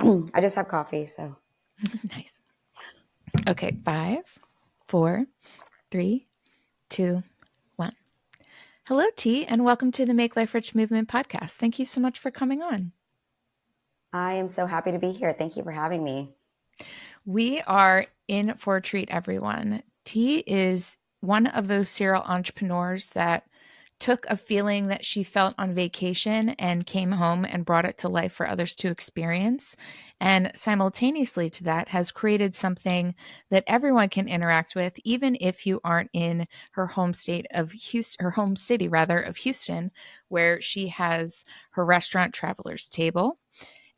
I just have coffee, so. Nice. Okay, 5, 4, 3, 2, 1. Hello, T, and welcome to the Make Life Rich Movement podcast. Thank you so much for coming on. I am so happy to be here. Thank you for having me. We are in for a treat, everyone. T is one of those serial entrepreneurs that took a feeling that she felt on vacation and came home and brought it to life for others to experience. And simultaneously to that has created something that everyone can interact with, even if you aren't in her home state of Houston, her home city rather of Houston, where she has her restaurant Traveler's Table.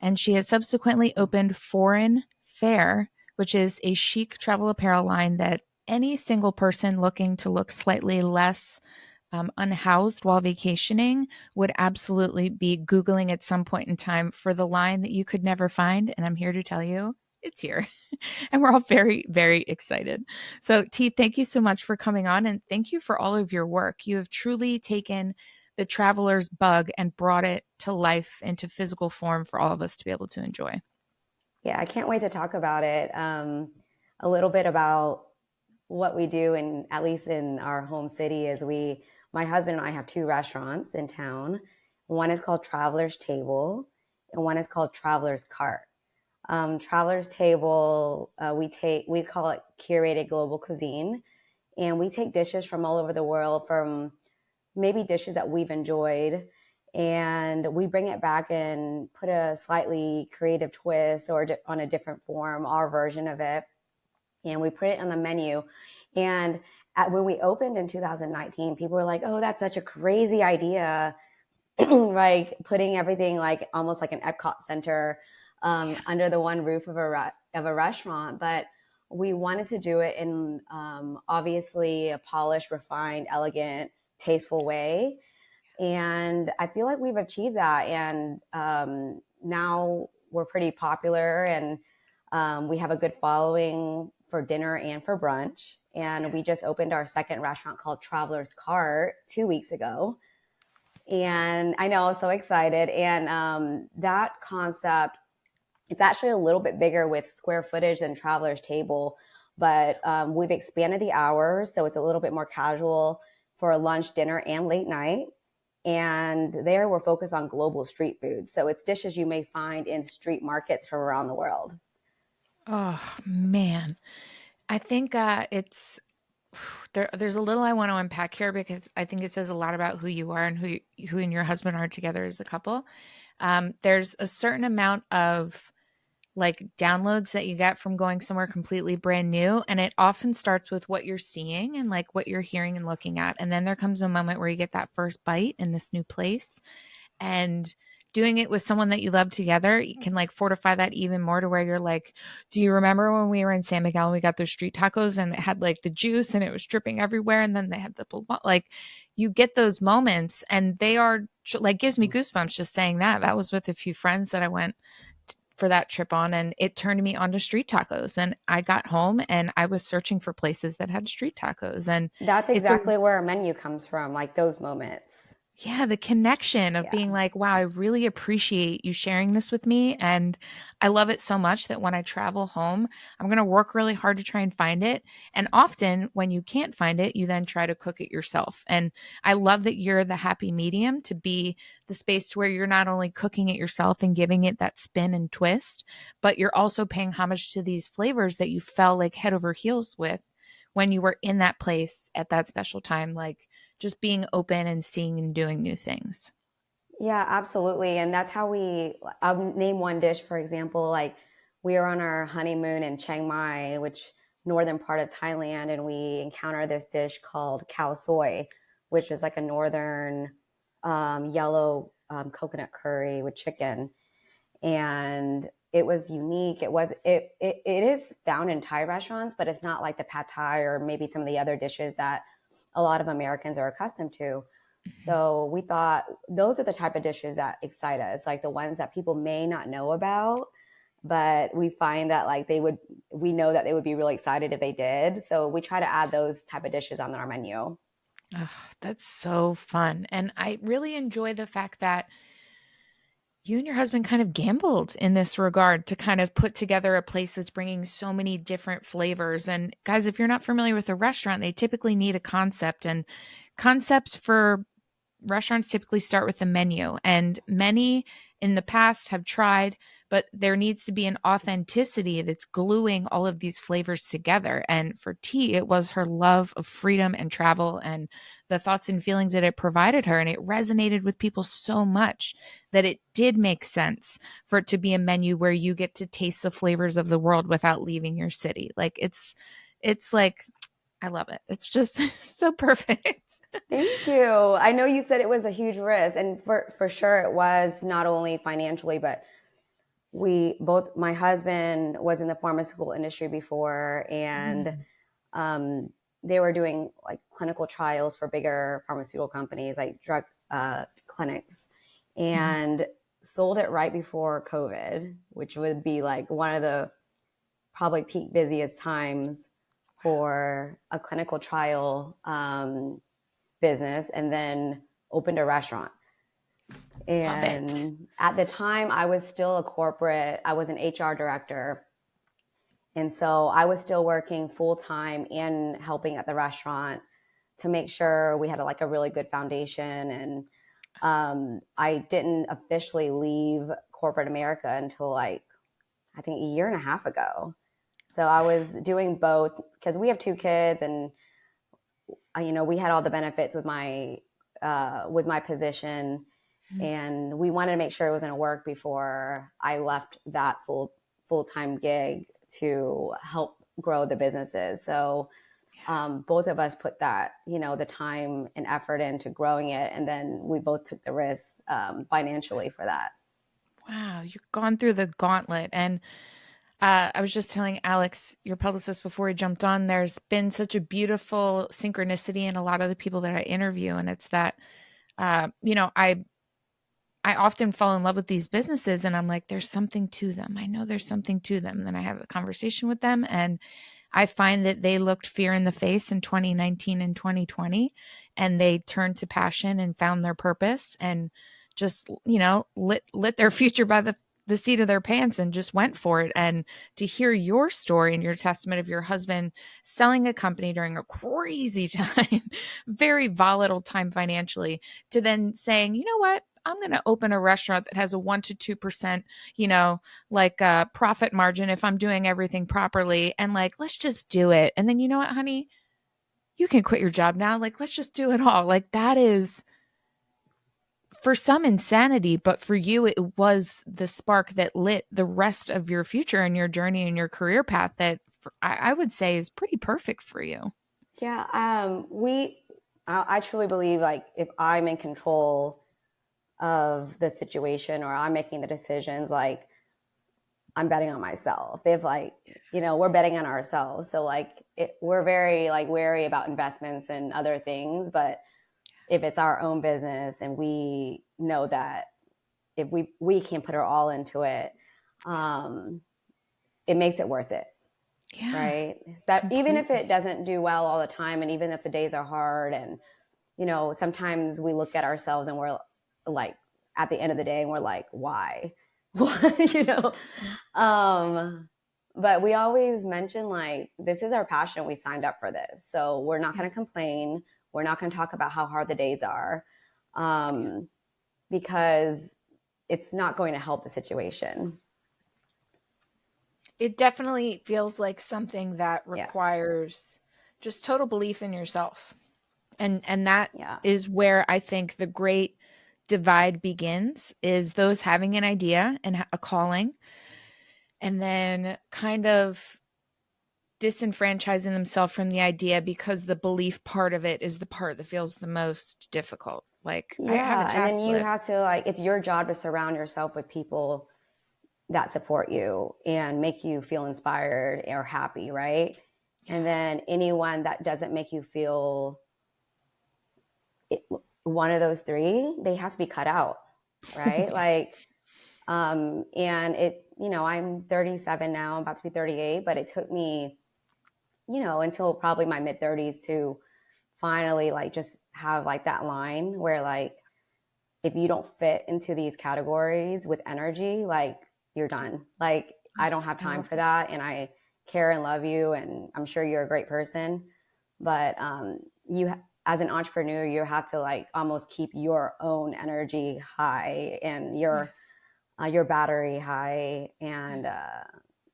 And she has subsequently opened Foreign Fare, which is a chic travel apparel line that any single person looking to look slightly less unhoused while vacationing would absolutely be Googling at some point in time for the line that you could never find. And I'm here to tell you it's here. And we're all very, very excited. So, T, thank you so much for coming on. And thank you for all of your work. You have truly taken the traveler's bug and brought it to life into physical form for all of us to be able to enjoy. Yeah, I can't wait to talk about it. A little bit about what we do, and at least in our home city, is my husband and I have two restaurants in town. One is called Traveler's Table, and one is called Traveler's Cart. Traveler's Table, we call it curated global cuisine, and we take dishes from all over the world, from maybe dishes that we've enjoyed, and we bring it back and put a slightly creative twist or on a different form, our version of it, and we put it on the menu. And when we opened in 2019, people were like, "Oh, that's such a crazy idea!" Like putting everything like almost like an Epcot center under the one roof of a restaurant. But we wanted to do it in obviously a polished, refined, elegant, tasteful way. And I feel like we've achieved that. And now we're pretty popular, and we have a good following for dinner and for brunch. And we just opened our second restaurant called Traveler's Cart 2 weeks ago. And I know, I was so excited. And that concept, it's actually a little bit bigger with square footage than Traveler's Table, but we've expanded the hours, so it's a little bit more casual for lunch, dinner, and late night. And there we're focused on global street food. So it's dishes you may find in street markets from around the world. Oh, man. I think there's a little I want to unpack here because I think it says a lot about who you are and who and your husband are together as a couple. There's a certain amount of like downloads that you get from going somewhere completely brand new. And it often starts with what you're seeing and like what you're hearing and looking at. And then there comes a moment where you get that first bite in this new place. And doing it with someone that you love together, you can like fortify that even more to where you're like, do you remember when we were in San Miguel and we got those street tacos and it had like the juice and it was dripping everywhere? And then they had the, like, you get those moments and they are like, gives me goosebumps just saying that. That was with a few friends that I went for that trip on, and it turned me onto street tacos. And I got home and I was searching for places that had street tacos. And That's it's a exactly where our menu comes from, like those moments. yeah, the connection of Yeah. being like, wow, I really appreciate you sharing this with me. And I love it so much that when I travel home, I'm going to work really hard to try and find it. And often when you can't find it, you then try to cook it yourself. And I love that you're the happy medium to be the space to where you're not only cooking it yourself and giving it that spin and twist, but you're also paying homage to these flavors that you fell like head over heels with when you were in that place at that special time. Like, just being open and seeing and doing new things. Yeah, absolutely. And that's how I'll name one dish, for example, like we were on our honeymoon in Chiang Mai, which northern part of Thailand, and we encountered this dish called khao soy, which is like a northern yellow coconut curry with chicken. And it was unique. It is found in Thai restaurants, but it's not like the pad Thai or maybe some of the other dishes that a lot of Americans are accustomed to. So we thought those are the type of dishes that excite us, like the ones that people may not know about, but we find that like we know that they would be really excited if they did. So we try to add those type of dishes on our menu. Oh, that's so fun. And I really enjoy the fact that You and your husband kind of gambled in this regard to kind of put together a place that's bringing so many different flavors. And guys, if you're not familiar with a restaurant, they typically need a concept, and concepts for restaurants typically start with a menu, and many in the past have tried, but there needs to be an authenticity that's gluing all of these flavors together. And for T, it was her love of freedom and travel and the thoughts and feelings that it provided her. And it resonated with people so much that it did make sense for it to be a menu where you get to taste the flavors of the world without leaving your city. Like it's like, I love it. It's just so perfect. Thank you. I know you said it was a huge risk, and for sure it was, not only financially, but my husband was in the pharmaceutical industry before, and they were doing like clinical trials for bigger pharmaceutical companies, like drug clinics, and sold it right before COVID, which would be like one of the probably peak busiest times for a clinical trial business, and then opened a restaurant. And at the time, I was still I was an HR director. And so I was still working full time and helping at the restaurant to make sure we had like a really good foundation. And I didn't officially leave corporate America until like, I think a year and a half ago. So I was doing both because we have 2 kids, and we had all the benefits with my position, and we wanted to make sure it was going to work before I left that full-time gig to help grow the businesses. So both of us put that, the time and effort into growing it, and then we both took the risks financially for that. Wow, you've gone through the gauntlet. And I was just telling Alex, your publicist, before he jumped on, there's been such a beautiful synchronicity in a lot of the people that I interview. And it's that, I often fall in love with these businesses and I'm like, there's something to them. I know there's something to them. And then I have a conversation with them, and I find that they looked fear in the face in 2019 and 2020, and they turned to passion and found their purpose and just, lit their future by the seat of their pants and just went for it. And to hear your story and your testament of your husband selling a company during a crazy time, very volatile time financially, to then saying, you know what? I'm going to open a restaurant that has a 1% to 2%, profit margin if I'm doing everything properly. And like, let's just do it. And then, you know what, honey, you can quit your job now. Like, let's just do it all. Like, that is for some insanity, but for you, it was the spark that lit the rest of your future and your journey and your career path that I would say is pretty perfect for you. Yeah. I truly believe like if I'm in control of the situation or I'm making the decisions, like I'm betting on myself. If like, we're betting on ourselves. So like we're very like wary about investments and other things, but if it's our own business and we know that if we can put our all into it, it makes it worth it. Yeah. Right. But even if it doesn't do well all the time, and even if the days are hard, and, sometimes we look at ourselves and we're like, at the end of the day, and we're like, why? But we always mention like, this is our passion. We signed up for this. So we're not going to complain. We're not going to talk about how hard the days are, because it's not going to help the situation. It definitely feels like something that requires just total belief in yourself. And that is where I think the great divide begins, is those having an idea and a calling, and then kind of disenfranchising themselves from the idea because the belief part of it is the part that feels the most difficult. Like, I have a task and then you list. have to like, it's your job to surround yourself with people that support you and make you feel inspired or happy, right? And then anyone that doesn't make you feel one of those 3, they have to be cut out, right? Like, and it, I'm 37 now, I'm about to be 38, but it took me, until probably my mid 30s to finally like just have like that line where like, if you don't fit into these categories with energy, like you're done. Like I don't have I time love for that. that. And I care and love you. And I'm sure you're a great person. But as an entrepreneur, you have to like almost keep your own energy high and Yes. your battery high. And Yes.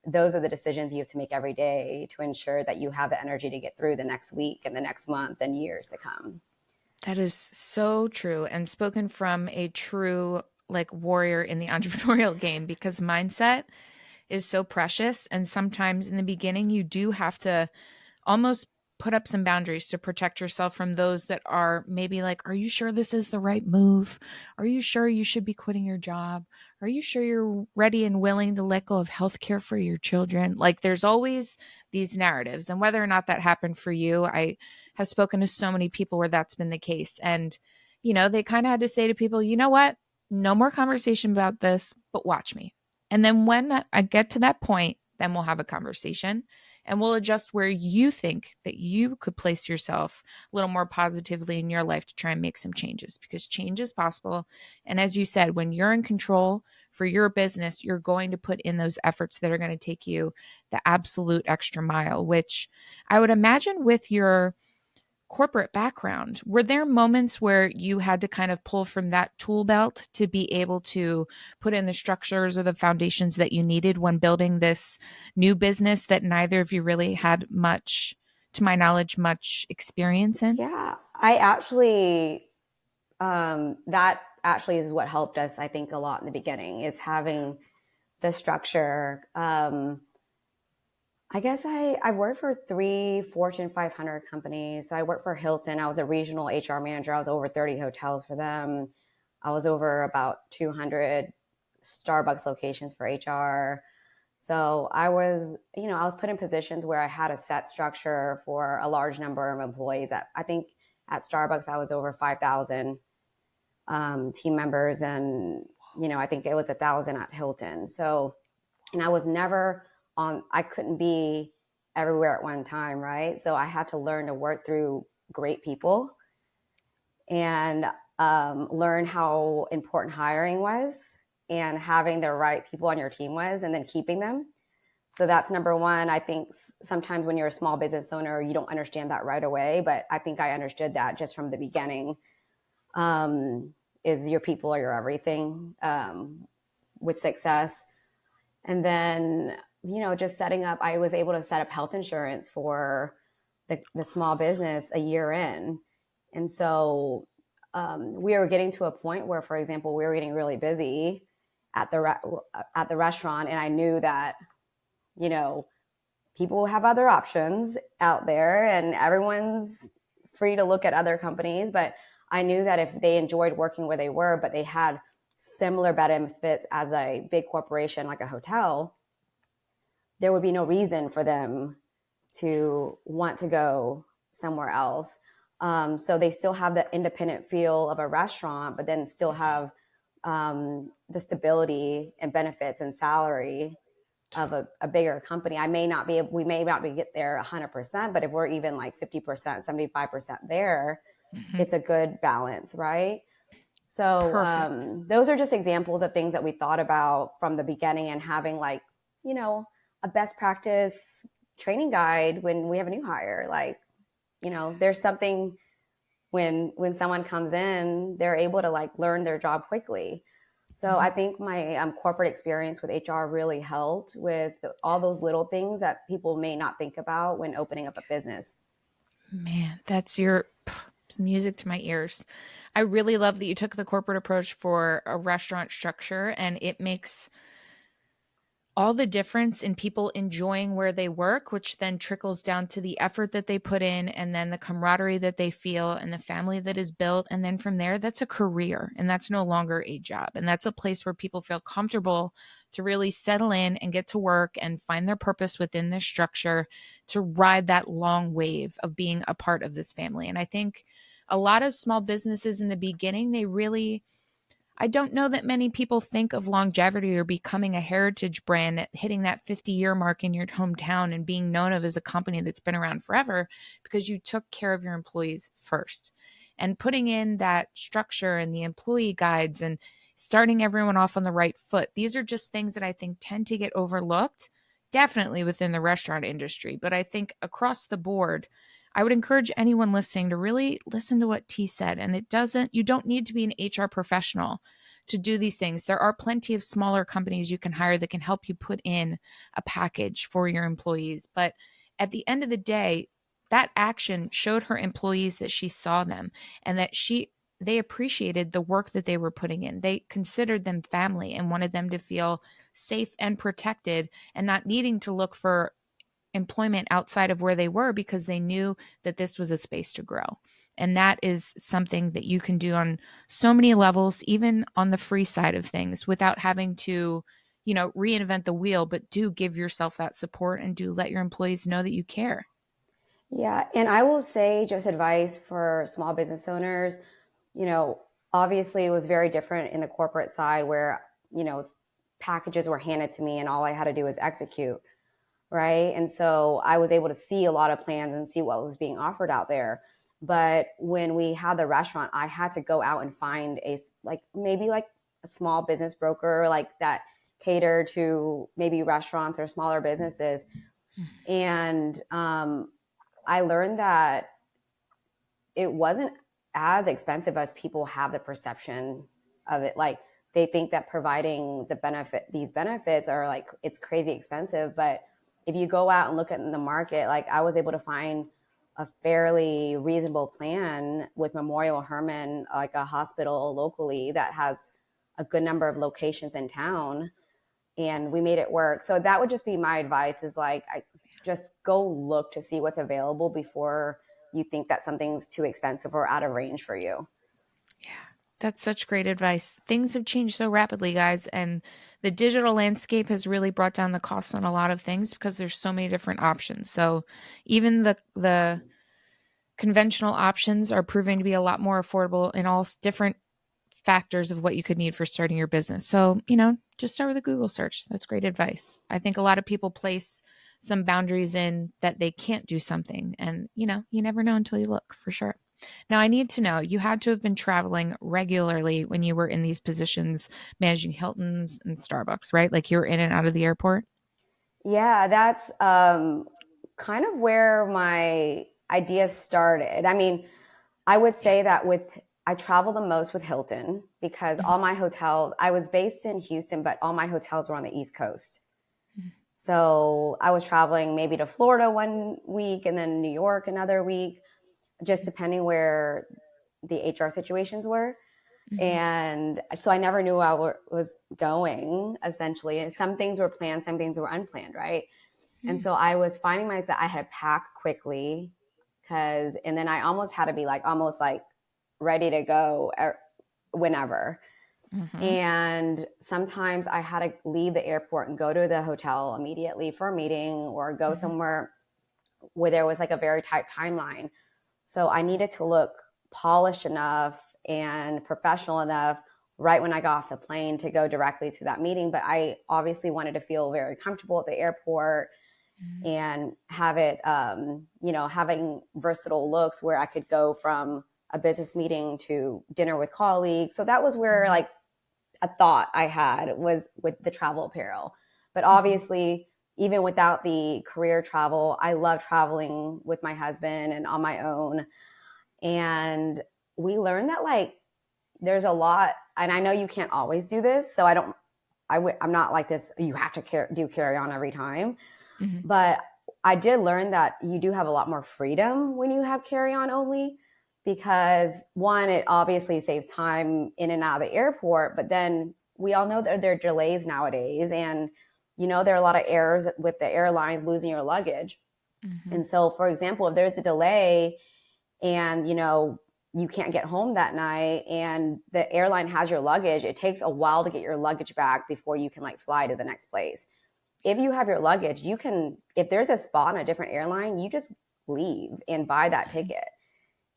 those are the decisions you have to make every day to ensure that you have the energy to get through the next week and the next month and years to come. That is so true, and spoken from a true like warrior in the entrepreneurial game, because mindset is so precious, and sometimes in the beginning you do have to almost put up some boundaries to protect yourself from those that are maybe like, are you sure this is the right move? Are you sure you should be quitting your job? Are you sure you're ready and willing to let go of healthcare for your children? Like there's always these narratives. And whether or not that happened for you, I have spoken to so many people where that's been the case. And, they kind of had to say to people, you know what? No more conversation about this, but watch me. And then when I get to that point, then we'll have a conversation and we'll adjust where you think that you could place yourself a little more positively in your life to try and make some changes, because change is possible. And as you said, when you're in control for your business, you're going to put in those efforts that are going to take you the absolute extra mile, which I would imagine with your corporate background, were there moments where you had to kind of pull from that tool belt to be able to put in the structures or the foundations that you needed when building this new business that neither of you really had much, to my knowledge, much experience in? Yeah, I actually, that actually is what helped us, I think, a lot in the beginning is having the structure. I guess I worked for 3 Fortune 500 companies. So I worked for Hilton. I was a regional HR manager. I was over 30 hotels for them. I was over about 200 Starbucks locations for HR. So I was put in positions where I had a set structure for a large number of employees. I think at Starbucks, I was over 5,000 team members. And, I think it was 1,000 at Hilton. So, and I was never I couldn't be everywhere at one time, right? So I had to learn to work through great people and learn how important hiring was and having the right people on your team was, and then keeping them. So that's number one. I think sometimes when you're a small business owner, you don't understand that right away, but I think I understood that just from the beginning. Is your people are your everything with success. And then, just setting up, I was able to set up health insurance for the small business a year in. And so we were getting to a point where, for example, we were getting really busy at the restaurant. And I knew that, you know, people have other options out there and everyone's free to look at other companies. But I knew that if they enjoyed working where they were, but they had similar benefits as a big corporation like a hotel, there would be no reason for them to want to go somewhere else. So they still have the independent feel of a restaurant, but then still have the stability and benefits and salary of a bigger company. We may not be get there 100%, but if we're even like 50%, 75% there, Mhm. it's a good balance, right? So Perfect. those are just examples of things that we thought about from the beginning, and having like, you know, a best practice training guide when we have a new hire. Like, there's something when someone comes in, they're able to like learn their job quickly. So I Mhm. think my corporate experience with HR really helped with all those little things that people may not think about when opening up a business. Man, that's your music to my ears. I really love that you took the corporate approach for a restaurant structure, and it makes all the difference in people enjoying where they work, which then trickles down to the effort that they put in, and then the camaraderie that they feel, and the family that is built. And then from there, that's a career, and that's no longer a job. And that's a place where people feel comfortable to really settle in and get to work and find their purpose within this structure to ride that long wave of being a part of this family. And I think a lot of small businesses in the beginning, I don't know that many people think of longevity or becoming a heritage brand, hitting that 50-year mark in your hometown and being known of as a company that's been around forever, because you took care of your employees first. and putting in that structure and the employee guides and starting everyone off on the right foot. These are just things that I think tend to get overlooked, definitely within the restaurant industry. But I think across the board, I would encourage anyone listening to really listen to what T said. And you don't need to be an HR professional to do these things. There are plenty of smaller companies you can hire that can help you put in a package for your employees. But at the end of the day, that action showed her employees that she saw them and that they appreciated the work that they were putting in. They considered them family and wanted them to feel safe and protected and not needing to look for employment outside of where they were because they knew that this was a space to grow. And that is something that you can do on so many levels, even on the free side of things, without having to, reinvent the wheel, but do give yourself that support and do let your employees know that you care. Yeah. And I will say, just advice for small business owners, obviously it was very different in the corporate side where, packages were handed to me and all I had to do was execute. Right. And so I was able to see a lot of plans and see what was being offered out there. But when we had the restaurant, I had to go out and find maybe a small business broker like that cater to maybe restaurants or smaller businesses. And I learned that it wasn't as expensive as people have the perception of it. Like they think that providing these benefits are like, it's crazy expensive. But if you go out and look at the market, like I was able to find a fairly reasonable plan with Memorial Hermann, like a hospital locally that has a good number of locations in town, and we made it work. So that would just be my advice is I just go look to see what's available before you think that something's too expensive or out of range for you. Yeah, that's such great advice. Things have changed so rapidly, guys, and the digital landscape has really brought down the costs on a lot of things because there's so many different options. So even the conventional options are proving to be a lot more affordable in all different factors of what you could need for starting your business. So, just start with a Google search. That's great advice. I think a lot of people place some boundaries in that they can't do something. And, you never know until you look, for sure. Now, I need to know, you had to have been traveling regularly when you were in these positions, managing Hilton's and Starbucks, right? Like you were in and out of the airport? Yeah, that's kind of where my ideas started. I mean, I would say that I travel the most with Hilton because all my hotels, I was based in Houston, but all my hotels were on the East Coast. So I was traveling maybe to Florida one week and then New York another week, just depending where the HR situations were. And so I never knew where I was going, essentially. And some things were planned, some things were unplanned, right? And so I was finding that I had to pack quickly and then I almost had to be almost ready to go whenever. And sometimes I had to leave the airport and go to the hotel immediately for a meeting or go somewhere where there was a very tight timeline. So I needed to look polished enough and professional enough right when I got off the plane to go directly to that meeting. But I obviously wanted to feel very comfortable at the airport and have it, having versatile looks where I could go from a business meeting to dinner with colleagues. So that was where a thought I had was with the travel apparel. But obviously, even without the career travel, I love traveling with my husband and on my own. And we learned that there's a lot, and I know you can't always do this. So I'm not like this, you have to do carry on every time. But I did learn that you do have a lot more freedom when you have carry on only, because one, it obviously saves time in and out of the airport, but then we all know that there are delays nowadays. And, there are a lot of errors with the airlines losing your luggage. And so, for example, if there's a delay and, you can't get home that night and the airline has your luggage, it takes a while to get your luggage back before you can fly to the next place. If you have your luggage, if there's a spot on a different airline, you just leave and buy that ticket.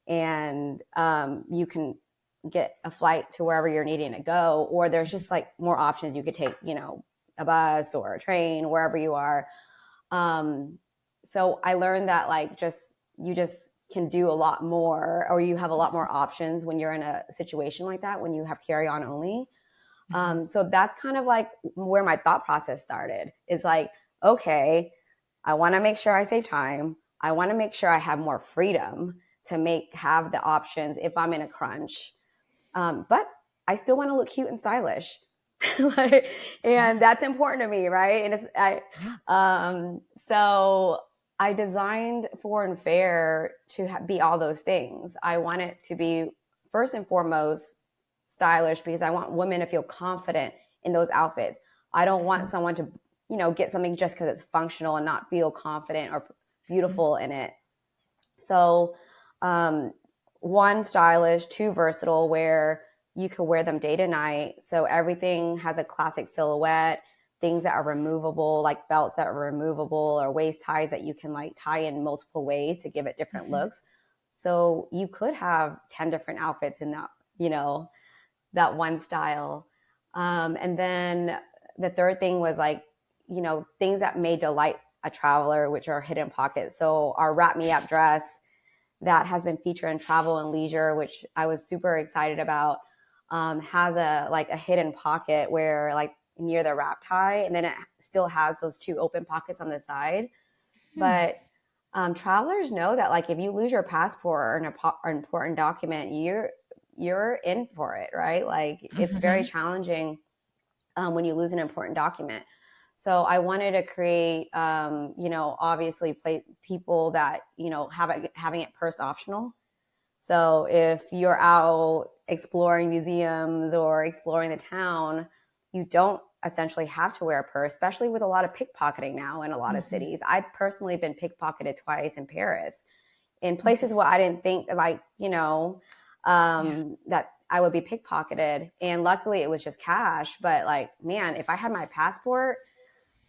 And you can get a flight to wherever you're needing to go, or there's just more options. You could take, a bus or a train, wherever you are. So I learned that you just can do a lot more, or you have a lot more options when you're in a situation like that, when you have carry on only. So that's kind of like where my thought process started. Is like, okay, I want to make sure I save time. I want to make sure I have more freedom to have the options if I'm in a crunch. But I still want to look cute and stylish. And that's important to me, right? So I designed Foreign Fair to be all those things. I want it to be first and foremost stylish because I want women to feel confident in those outfits. I don't want someone to, get something just because it's functional and not feel confident or beautiful in it. So, one, stylish, two, versatile, where you can wear them day to night. So everything has a classic silhouette, things that are removable, like belts that are removable, or waist ties that you can like tie in multiple ways to give it different looks. So you could have 10 different outfits in that, that one style. And then the third thing was like, things that may delight a traveler, which are hidden pockets. So our Wrap Me Up dress that has been featured in Travel and Leisure, which I was super excited about, has a hidden pocket where like near the wrap tie, and then it still has those two open pockets on the side. But travelers know that like if you lose your passport or an important document, you're in for it, right? Like it's very challenging when you lose an important document. So I wanted to create, obviously people that, having it purse optional. So if you're out exploring museums or exploring the town, you don't essentially have to wear a purse, especially with a lot of pickpocketing now in a lot of cities. I've personally been pickpocketed twice in Paris, in places where I didn't think that I would be pickpocketed. And luckily it was just cash. But like, man, if I had my passport,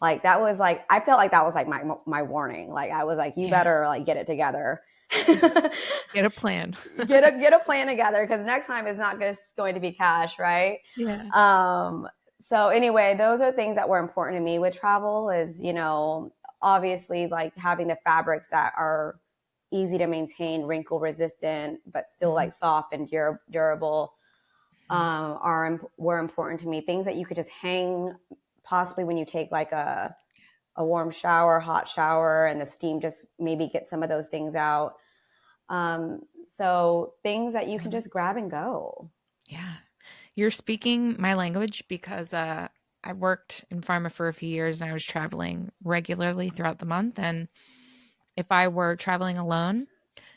like that was like, I felt like that was like my warning. Like I was like, you better like get it together. Get a plan. get a plan together, because next time it's not just going to be cash, right? So anyway, those are things that were important to me with travel is, obviously like having the fabrics that are easy to maintain, wrinkle resistant, but still like soft and durable, were important to me. Things that you could just hang possibly when you take like a warm shower, hot shower, and the steam just maybe get some of those things out. So things that you can just grab and go. Yeah. You're speaking my language because I worked in pharma for a few years and I was traveling regularly throughout the month. And if I were traveling alone,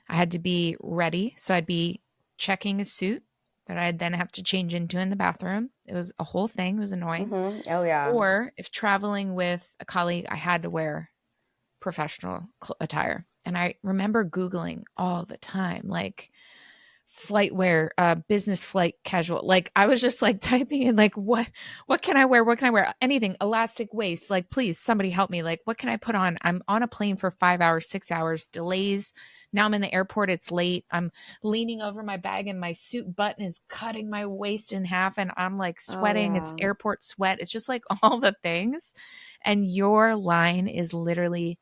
I had to be ready. So I'd be checking a suit that I'd then have to change into in the bathroom. It was a whole thing. It was annoying. Oh, yeah. Or if traveling with a colleague, I had to wear professional attire. And I remember Googling all the time, like flight wear, business flight casual. Like I was just like typing in like, what can I wear? What can I wear? Anything, elastic waist. Like, please, somebody help me. Like, what can I put on? I'm on a plane for 5 hours, 6 hours, delays. Now I'm in the airport. It's late. I'm leaning over my bag and my suit button is cutting my waist in half. And I'm like sweating. Oh, yeah. It's airport sweat. It's just like all the things. And your line is literally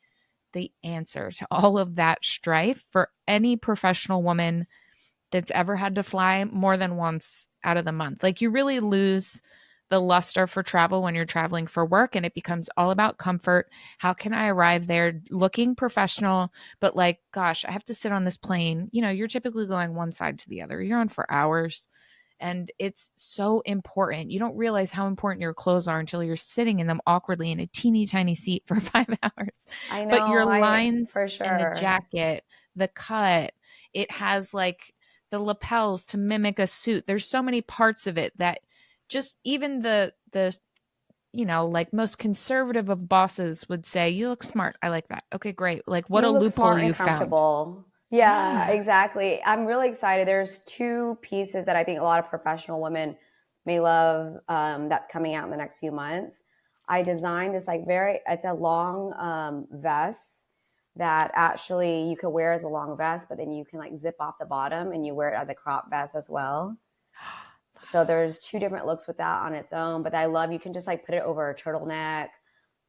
the answer to all of that strife for any professional woman that's ever had to fly more than once out of the month. Like you really lose the luster for travel when you're traveling for work, and it becomes all about comfort. How can I arrive there looking professional, but like, gosh, I have to sit on this plane. You're typically going one side to the other. You're on for hours. And it's so important. You don't realize how important your clothes are until you're sitting in them awkwardly in a teeny tiny seat for 5 hours. I know. But your lines for sure. in the jacket, the cut, it has like the lapels to mimic a suit. There's so many parts of it that just even the like most conservative of bosses would say, you look smart. I like that. Okay, great. Like what You a look loophole smart and you found. comfortable. Yeah, exactly. I'm really excited. There's two pieces that I think a lot of professional women may love, that's coming out in the next few months. I designed this it's a long vest that actually you can wear as a long vest, but then you can like zip off the bottom and you wear it as a crop vest as well. So there's two different looks with that on its own, but I love, you can just like put it over a turtleneck.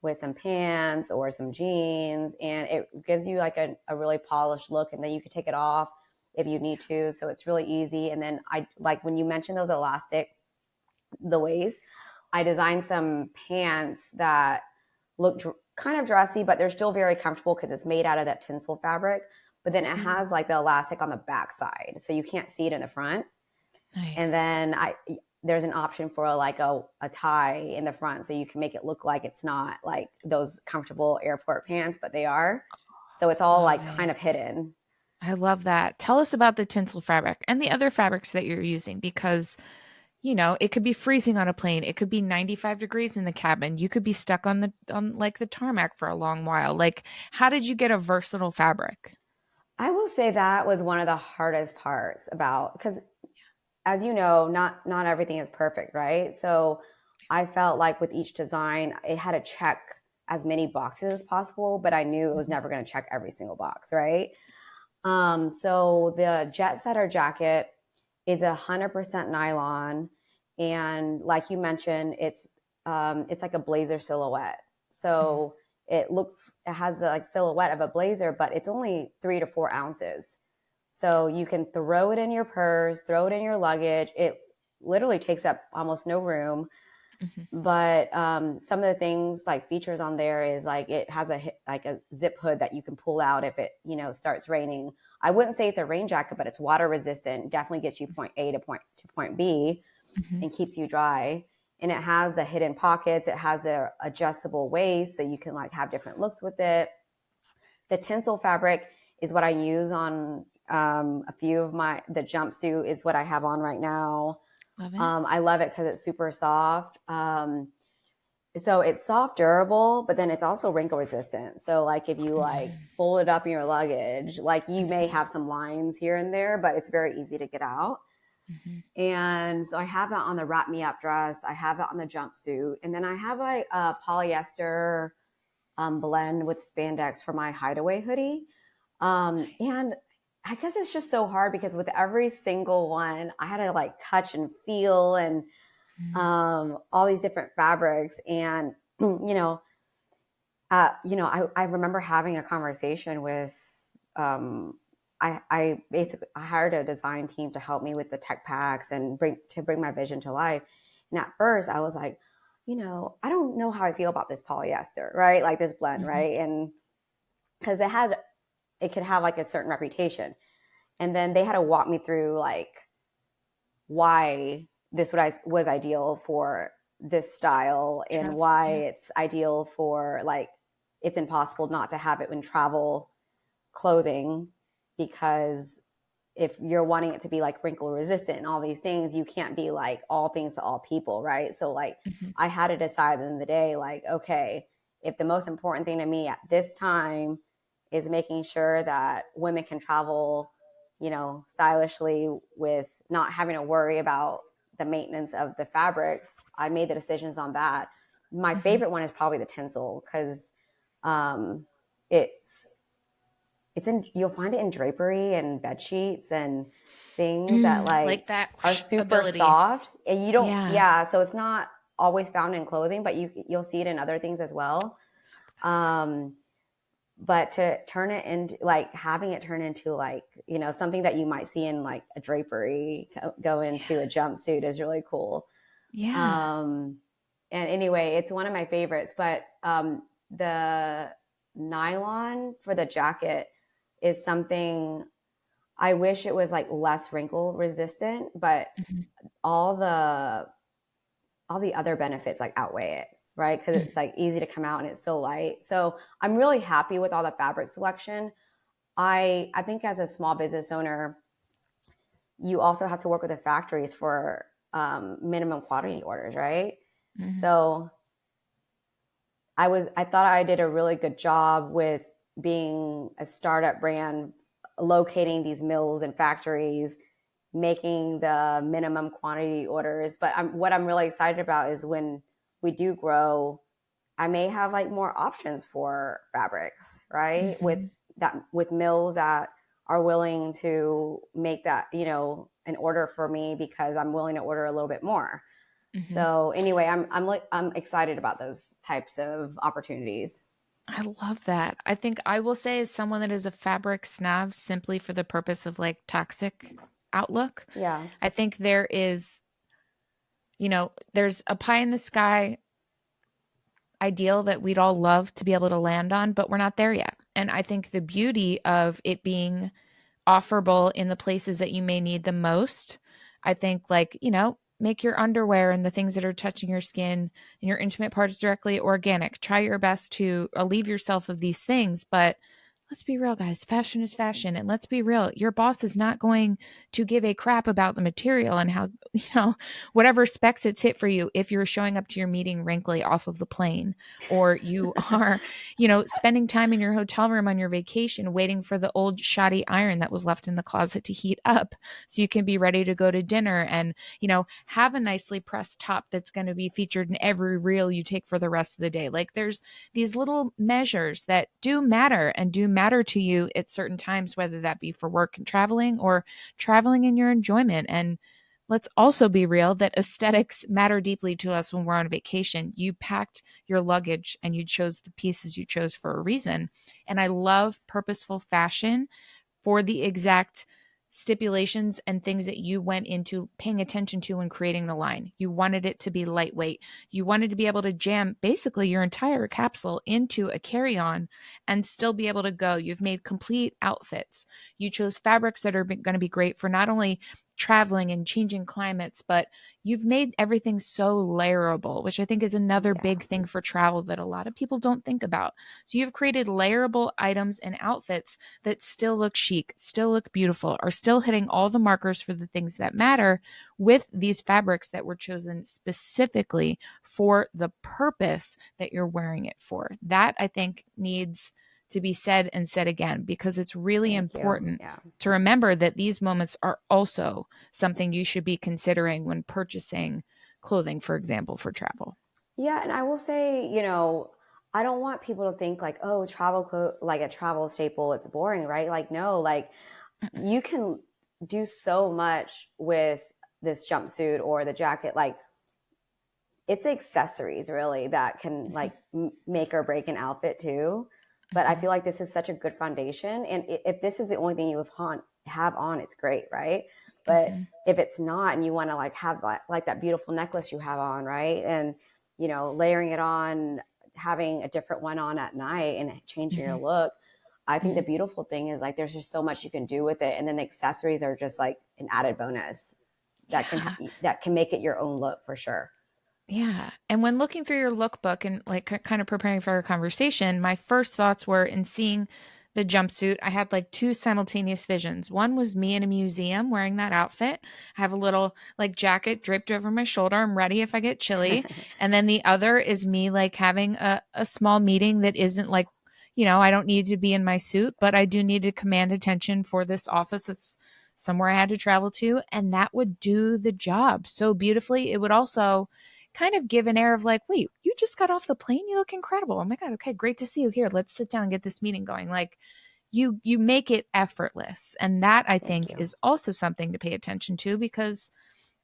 with some pants or some jeans, and it gives you like a really polished look, and then you can take it off if you need to. So it's really easy. And then I like when you mentioned those elastic, the waist, I designed some pants that look kind of dressy, but they're still very comfortable because it's made out of that tinsel fabric. But then it has like the elastic on the back side, so you can't see it in the front. Nice. And then there's an option for like a tie in the front, so you can make it look like it's not like those comfortable airport pants, but they are. So it's all like kind of hidden. I love that. Tell us about the tinsel fabric and the other fabrics that you're using, because it could be freezing on a plane. It could be 95 degrees in the cabin. You could be stuck on like the tarmac for a long while. Like, how did you get a versatile fabric? I will say that was one of the hardest parts about, because as you know, not everything is perfect, right? So I felt like with each design, it had to check as many boxes as possible, but I knew it was never going to check every single box, right? So the jet setter jacket is 100% nylon, and like you mentioned, it's like a blazer silhouette. So it has a like silhouette of a blazer, but it's only 3 to 4 ounces. So you can throw it in your purse, throw it in your luggage. It literally takes up almost no room. But some of the things like features on there is like it has like a zip hood that you can pull out if it starts raining. I wouldn't say it's a rain jacket, but it's water resistant. Definitely gets you point A to point B and keeps you dry. And it has the hidden pockets. It has a adjustable waist, so you can like have different looks with it. The tinsel fabric is what I use on a few of the jumpsuit is what I have on right now. Love it. I love it because it's super soft. So it's soft, durable, but then it's also wrinkle resistant. So like if you like fold it up in your luggage, like you may have some lines here and there, but it's very easy to get out. And so I have that on the wrap me up dress. I have that on the jumpsuit. And then I have like a polyester blend with spandex for my hideaway hoodie. And I guess it's just so hard because with every single one, I had to like touch and feel and all these different fabrics. And, I remember having a conversation with, I basically hired a design team to help me with the tech packs and bring my vision to life. And at first I was like, I don't know how I feel about this polyester, right? Like this blend, right? And because it could have like a certain reputation. And then they had to walk me through like why this was ideal for this style and why it's ideal for like, it's impossible not to have it in travel clothing, because if you're wanting it to be like wrinkle resistant and all these things, you can't be like all things to all people, right? So like I had to decide in the day, like, okay, if the most important thing to me at this time is making sure that women can travel, stylishly with not having to worry about the maintenance of the fabrics, I made the decisions on that. My favorite one is probably the tinsel because you'll find it in drapery and bed sheets and things that like that are super ability. soft, and you don't so it's not always found in clothing, but you'll see it in other things as well. But to turn it into like having it turn into like something that you might see in like a drapery go into a jumpsuit is really cool. And anyway, it's one of my favorites. But the nylon for the jacket is something I wish it was like less wrinkle resistant, but all the other benefits like outweigh it, right? Because it's like easy to come out and it's so light. So I'm really happy with all the fabric selection. I think as a small business owner, you also have to work with the factories for minimum quantity orders, right? So I thought I did a really good job with being a startup brand, locating these mills and factories, making the minimum quantity orders. But what I'm really excited about is when we do grow, I may have like more options for fabrics, right? With mills that are willing to make that, an order for me because I'm willing to order a little bit more. Mm-hmm. So anyway, I'm excited about those types of opportunities. I love that. I think I will say, as someone that is a fabric snob simply for the purpose of like toxic outlook, Yeah. I think there is, there's a pie in the sky ideal that we'd all love to be able to land on, but we're not there yet. And I think the beauty of it being offerable in the places that you may need the most, I think, like, make your underwear and the things that are touching your skin and your intimate parts directly organic. Try your best to relieve yourself of these things, but let's be real, guys. Fashion is fashion. And let's be real. Your boss is not going to give a crap about the material and how, whatever specs it's hit for you. If you're showing up to your meeting wrinkly off of the plane, or you are, spending time in your hotel room on your vacation, waiting for the old shoddy iron that was left in the closet to heat up so you can be ready to go to dinner and, have a nicely pressed top that's going to be featured in every reel you take for the rest of the day. Like, there's these little measures that do matter and do matter to you at certain times, whether that be for work and traveling or traveling in your enjoyment. And let's also be real that aesthetics matter deeply to us when we're on vacation. You packed your luggage and you chose the pieces you chose for a reason. And I love purposeful fashion for the exact stipulations and things that you went into paying attention to when creating the line. You wanted it to be lightweight. You wanted to be able to jam basically your entire capsule into a carry-on and still be able to go. You've made complete outfits. You chose fabrics that are going to be great for not only traveling and changing climates, but you've made everything so layerable, which I think is another Yeah. big thing for travel that a lot of people don't think about. So you've created layerable items and outfits that still look chic, still look beautiful, are still hitting all the markers for the things that matter with these fabrics that were chosen specifically for the purpose that you're wearing it for. That, I think, needs to be said and said again, because it's really Thank you. important Yeah. to remember that these moments are also something you should be considering when purchasing clothing, for example, for travel. Yeah, and I will say, I don't want people to think like, oh, like a travel staple, it's boring, right? Like, no, like you can do so much with this jumpsuit or the jacket. Like, it's accessories really that can like make or break an outfit too. But I Mm-hmm. feel like this is such a good foundation, and if this is the only thing you have on, it's great, right? But Mm-hmm. if it's not, and you want to like have like that beautiful necklace you have on, right, and layering it on, having a different one on at night, and changing Mm-hmm. your look. I think Mm-hmm. the beautiful thing is like there's just so much you can do with it, and then the accessories are just like an added bonus Yeah. that can make it your own look for sure. Yeah. And when looking through your lookbook and like kind of preparing for our conversation, my first thoughts were in seeing the jumpsuit. I had like two simultaneous visions. One was me in a museum wearing that outfit. I have a little like jacket draped over my shoulder. I'm ready if I get chilly. And then the other is me like having a small meeting that isn't like, I don't need to be in my suit, but I do need to command attention for this office. It's somewhere I had to travel to. And that would do the job so beautifully. It would also kind of give an air of like, wait, you just got off the plane? You look incredible. Oh my God. Okay, great to see you here. Let's sit down and get this meeting going. Like you make it effortless. And that I Thank think you. is also something to pay attention to, because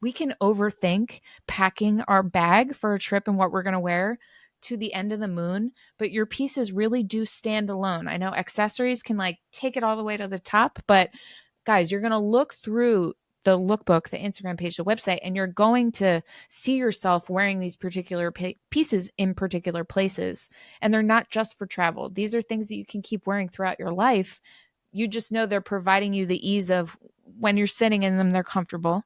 we can overthink packing our bag for a trip and what we're going to wear to the end of the moon, but your pieces really do stand alone. I know accessories can like take it all the way to the top, but guys, you're going to look through the lookbook, the Instagram page, the website, and you're going to see yourself wearing these particular pieces in particular places. And they're not just for travel. These are things that you can keep wearing throughout your life. You just know they're providing you the ease of when you're sitting in them, they're comfortable.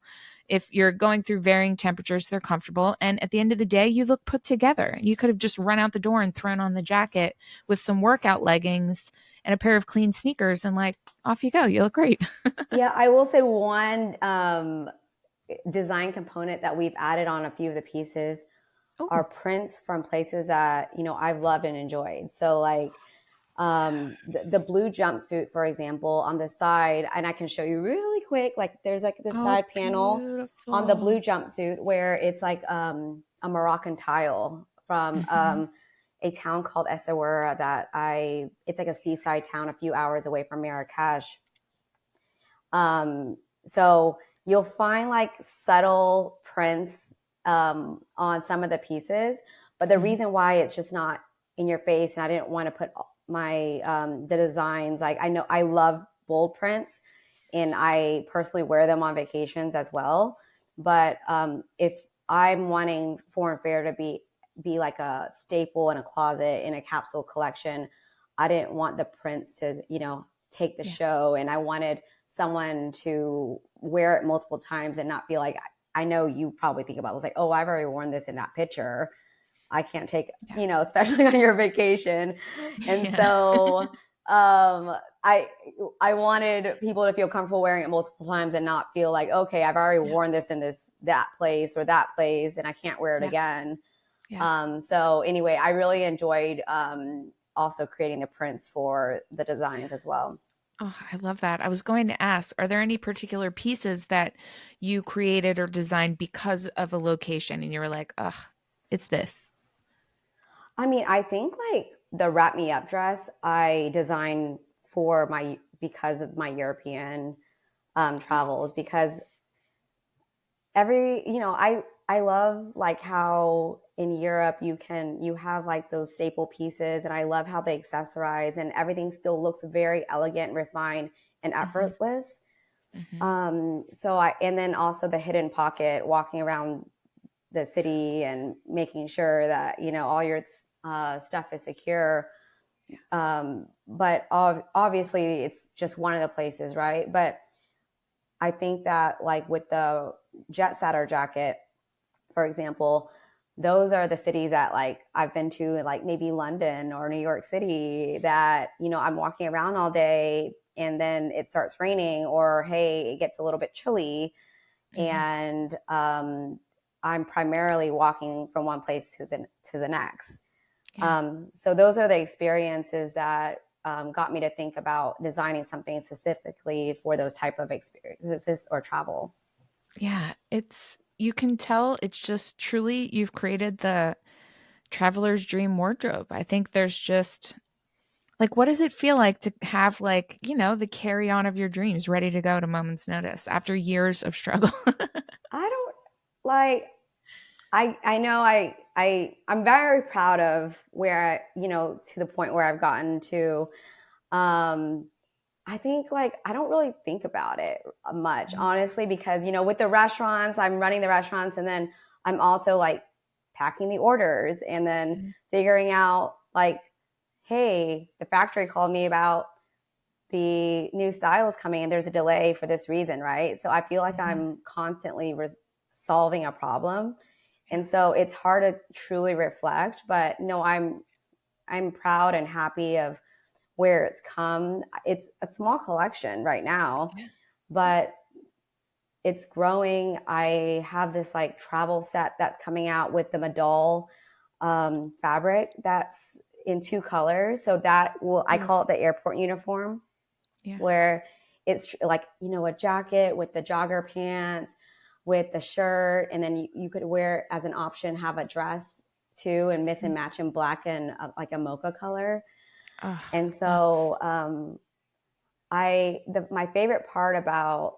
If you're going through varying temperatures, they're comfortable. And at the end of the day, you look put together. You could have just run out the door and thrown on the jacket with some workout leggings and a pair of clean sneakers, and like, off you go. You look great. Yeah, I will say one design component that we've added on a few of the pieces are Oh. prints from places that I've loved and enjoyed. So like the blue jumpsuit, for example, on the side, and I can show you really quick. Like there's like this Oh, side panel on the blue beautiful. jumpsuit where it's like a Moroccan tile from Mhm. a town called Essaouira it's like a seaside town a few hours away from Marrakesh. So you'll find like subtle prints on some of the pieces. But the reason why it's just not in your face, and I didn't want to put my the designs, like I know I love bold prints, and I personally wear them on vacations as well. But if I'm wanting Foreign Fair to be like a staple in a closet in a capsule collection, I didn't want the prints to, take the show, and I wanted someone to wear it multiple times and not feel like, I know you probably think about it, like, oh, I've already worn this in that picture. I can't take, especially on your vacation. And so I wanted people to feel comfortable wearing it multiple times and not feel like, okay, I've already worn this in that place or that place, and I can't wear it again. So anyway, I really enjoyed also creating the prints for the designs as well. Oh, I love that. I was going to ask, are there any particular pieces that you created or designed because of a location and you were like, ugh, it's this? I mean, I think like the wrap me up dress I designed because of my European travels, because I love like how in Europe you have like those staple pieces, and I love how they accessorize and everything still looks very elegant, refined, and effortless. And then also the hidden pocket, walking around the city and making sure that, all your stuff is secure. But obviously it's just one of the places, right? But I think that like with the jet setter jacket, for example, those are the cities that like I've been to, like maybe London or New York City, that, I'm walking around all day and then it starts raining, or, hey, it gets a little bit chilly. And I'm primarily walking from one place to the next. So those are the experiences that got me to think about designing something specifically for those type of experiences or travel. Yeah, you can tell it's just truly you've created the traveler's dream wardrobe. I think there's just like, what does it feel like to have like, the carry on of your dreams ready to go at a moment's notice after years of struggle? I don't like, I know I'm very proud of where to the point where I've gotten to. I think like I don't really think about it much, honestly, because with the restaurants, I'm running the restaurants, and then I'm also like packing the orders, and then figuring out like, hey, the factory called me about the new styles coming, and there's a delay for this reason, right? So I feel like I'm constantly solving a problem, and so it's hard to truly reflect. But no, I'm proud and happy of where it's come. It's a small collection right now, but it's growing. I have this like travel set that's coming out with the Madal fabric that's in 2 colors. So I call it the airport uniform, where it's like, a jacket with the jogger pants, with the shirt, and then you could wear as an option, have a dress too, and mix and match in black and like a mocha color. And so my favorite part about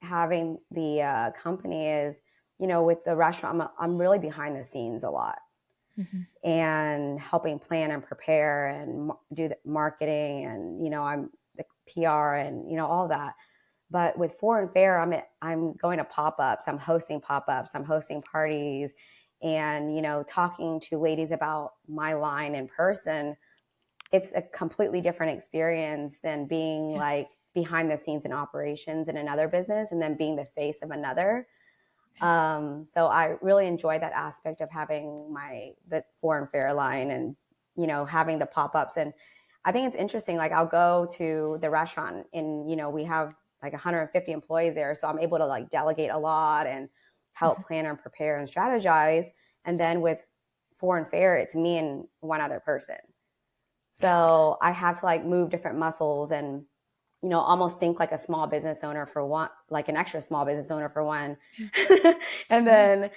having the company is, with the restaurant, I'm really behind the scenes a lot, and helping plan and prepare and do the marketing, and I'm the PR and all that. But with Foreign Fair, I'm going to pop-ups, I'm hosting pop-ups, I'm hosting parties, and talking to ladies about my line in person. It's a completely different experience than being like behind the scenes in operations in another business, and then being the face of another. So I really enjoy that aspect of having the Foreign Fair line, and having the pop-ups. And I think it's interesting, like I'll go to the restaurant, and we have like 150 employees there, so I'm able to like delegate a lot and help plan and prepare and strategize. And then with Foreign Fair, it's me and one other person. So I have to like move different muscles, and almost think like a small business owner for one, like an extra small business owner for one. And then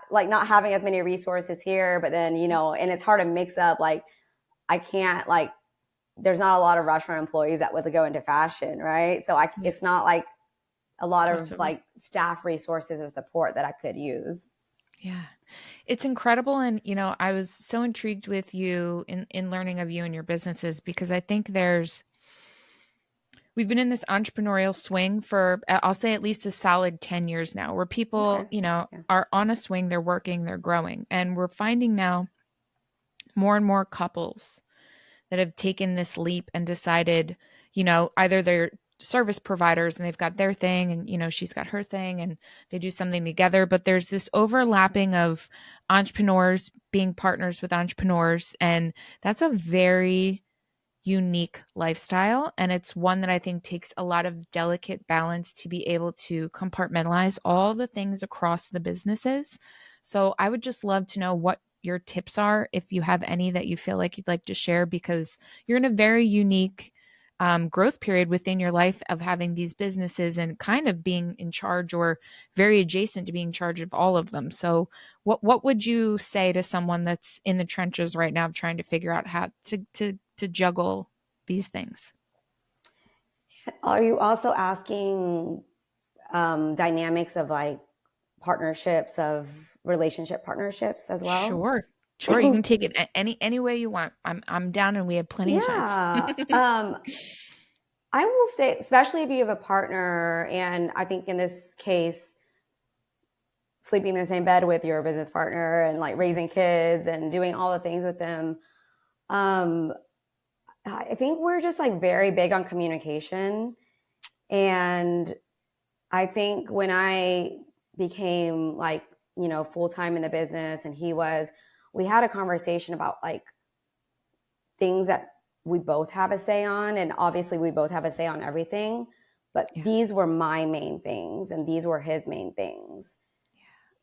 like not having as many resources here, but then and it's hard to mix up. Like I can't, like there's not a lot of restaurant employees that would go into fashion, right? So it's not like a lot of like staff resources or support that I could use. Yeah. It's incredible. And, I was so intrigued with you in learning of you and your businesses, because I think we've been in this entrepreneurial swing for, I'll say, at least a solid 10 years now, where people, Okay. Yeah. are on a swing, they're working, they're growing. And we're finding now more and more couples that have taken this leap and decided, either they're service providers and they've got their thing, and, she's got her thing, and they do something together. But there's this overlapping of entrepreneurs being partners with entrepreneurs. And that's a very unique lifestyle. And it's one that I think takes a lot of delicate balance to be able to compartmentalize all the things across the businesses. So I would just love to know what your tips are, if you have any that you feel like you'd like to share, because you're in a very unique growth period within your life of having these businesses and kind of being in charge, or very adjacent to being in charge of all of them. So what would you say to someone that's in the trenches right now trying to figure out how to juggle these things? Are you also asking dynamics of like partnerships, of relationship partnerships as well? Sure. Sure, you can take it any way you want. I'm down, and we have plenty of time. Yeah. I will say, especially if you have a partner, and I think in this case, sleeping in the same bed with your business partner and like raising kids and doing all the things with them. I think we're just like very big on communication. And I think when I became like, full time in the business, and we had a conversation about like things that we both have a say on. And obviously we both have a say on everything, but Yeah. these were my main things and these were his main things.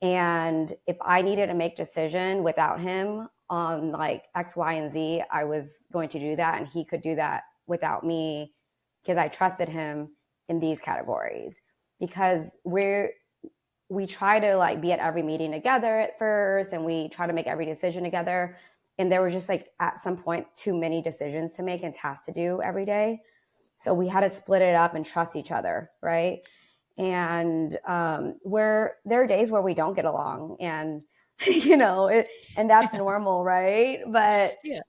And if I needed to make decision without him on like X, Y, and Z, I was going to do that. And he could do that without me, because I trusted him in these categories. Because we try to like be at every meeting together at first, and we try to make every decision together. And there were just like at some point too many decisions to make and tasks to do every day. So we had to split it up and trust each other, right? And where there are days where we don't get along, and and that's normal, right? But Yeah.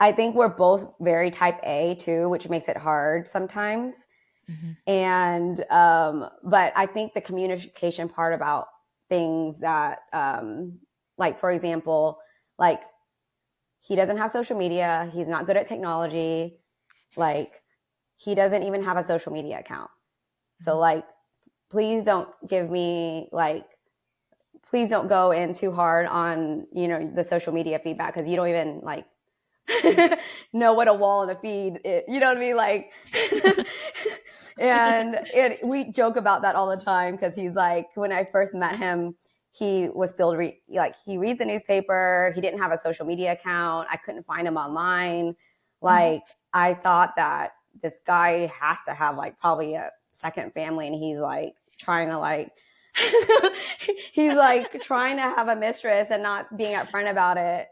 I think we're both very type A too, which makes it hard sometimes. Mm-hmm. And but I think the communication part about things that like, for example, like he doesn't have social media, he's not good at technology, like he doesn't even have a social media account. So like, please don't please don't go in too hard on, the social media feedback, because you don't even like know what a wall and a feed is, you know what I mean? Like, and we joke about that all the time, because he's like, when I first met him, he was still he reads the newspaper. He didn't have a social media account. I couldn't find him online. Like, I thought that this guy has to have like probably a second family, and he's like trying to like he's like trying to have a mistress and not being upfront about it.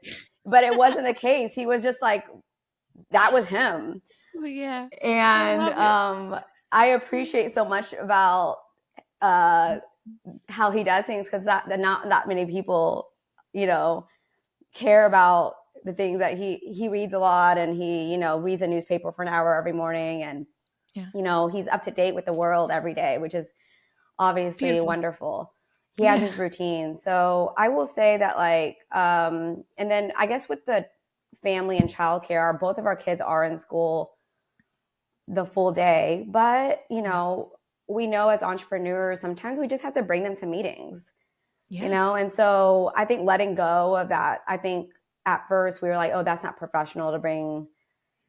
But it wasn't the case. He was just like, that was him. Yeah. And I appreciate so much about how he does things, because not that many people, care about the things that he reads a lot, and he, reads a newspaper for an hour every morning, and he's up to date with the world every day, which is obviously Beautiful. wonderful. He has his routine. So I will say that like, and then I guess with the family and childcare, both of our kids are in school the full day, but we know as entrepreneurs, sometimes we just have to bring them to meetings, and so I think letting go of that, I think at first we were like, oh, that's not professional to bring,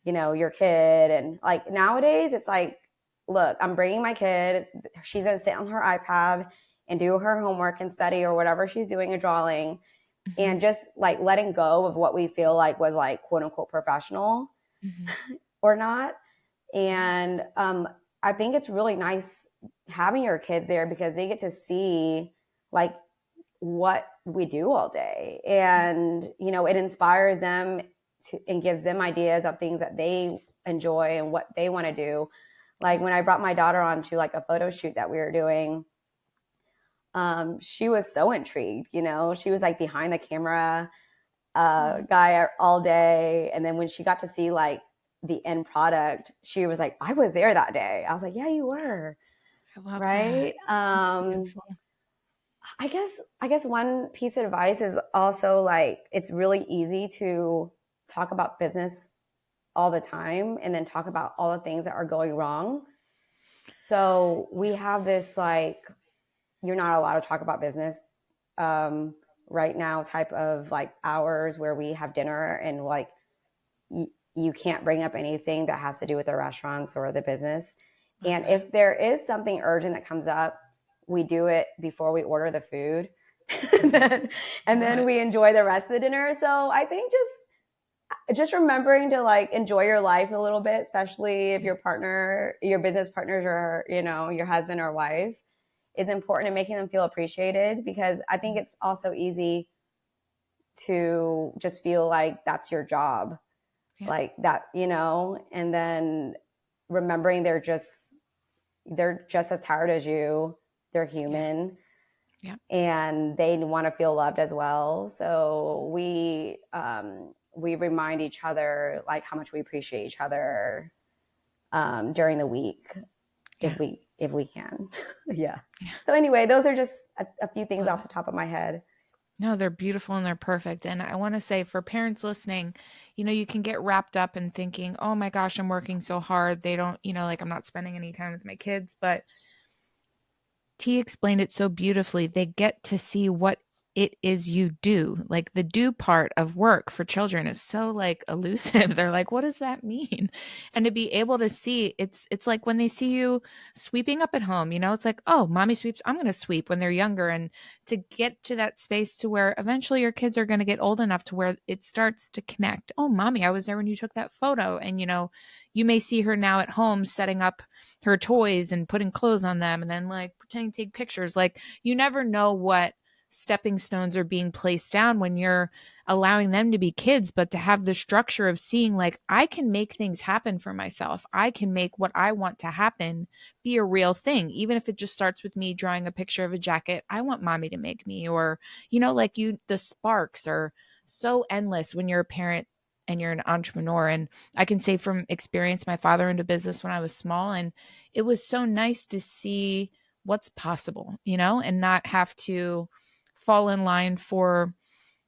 your kid. And like nowadays it's like, look, I'm bringing my kid. She's going to sit on her iPad and do her homework and study or whatever she's doing, a drawing, and just like letting go of what we feel like was like quote unquote professional or not. And I think it's really nice having your kids there, because they get to see like what we do all day. And, it inspires them and gives them ideas of things that they enjoy and what they want to do. Like when I brought my daughter on to like a photo shoot that we were doing, she was so intrigued, she was like behind the camera guy all day. And then when she got to see like the end product, she was like, I was there that day. I was like, yeah, you were. I love that. Right. That's beautiful. I guess one piece of advice is also like, it's really easy to talk about business all the time and then talk about all the things that are going wrong. So we have this like, you're not allowed to talk about business right now type of like hours where we have dinner, and like you can't bring up anything that has to do with the restaurants or the business. And if there is something urgent that comes up, we do it before we order the food. and then we enjoy the rest of the dinner. So I think just remembering to like enjoy your life a little bit, especially if your business partners are, your husband or wife, is important, in making them feel appreciated, because I think it's also easy to just feel like that's your job, like that, and then remembering they're just as tired as you. They're human. Yeah. And they want to feel loved as well. So we remind each other like how much we appreciate each other during the week, if we can. Yeah. So anyway, those are just a few things off the top of my head. No, they're beautiful and they're perfect. And I want to say, for parents listening, you can get wrapped up in thinking, oh my gosh, I'm working so hard. They don't, like I'm not spending any time with my kids. But T explained it so beautifully. They get to see what it is you do. Like the do part of work for children is so like elusive. They're like, what does that mean? And to be able to see, it's like when they see you sweeping up at home, it's like, oh, mommy sweeps, I'm going to sweep, when they're younger. And to get to that space to where eventually your kids are going to get old enough to where it starts to connect. Oh, mommy, I was there when you took that photo. And, you may see her now at home setting up her toys and putting clothes on them and then like pretending to take pictures. Like you never know what stepping stones are being placed down when you're allowing them to be kids, but to have the structure of seeing like, I can make things happen for myself. I can make what I want to happen be a real thing. Even if it just starts with me drawing a picture of a jacket I want mommy to make me, or, like the sparks are so endless when you're a parent and you're an entrepreneur. And I can say from experience, my father into business when I was small, and it was so nice to see what's possible, and not have to fall in line for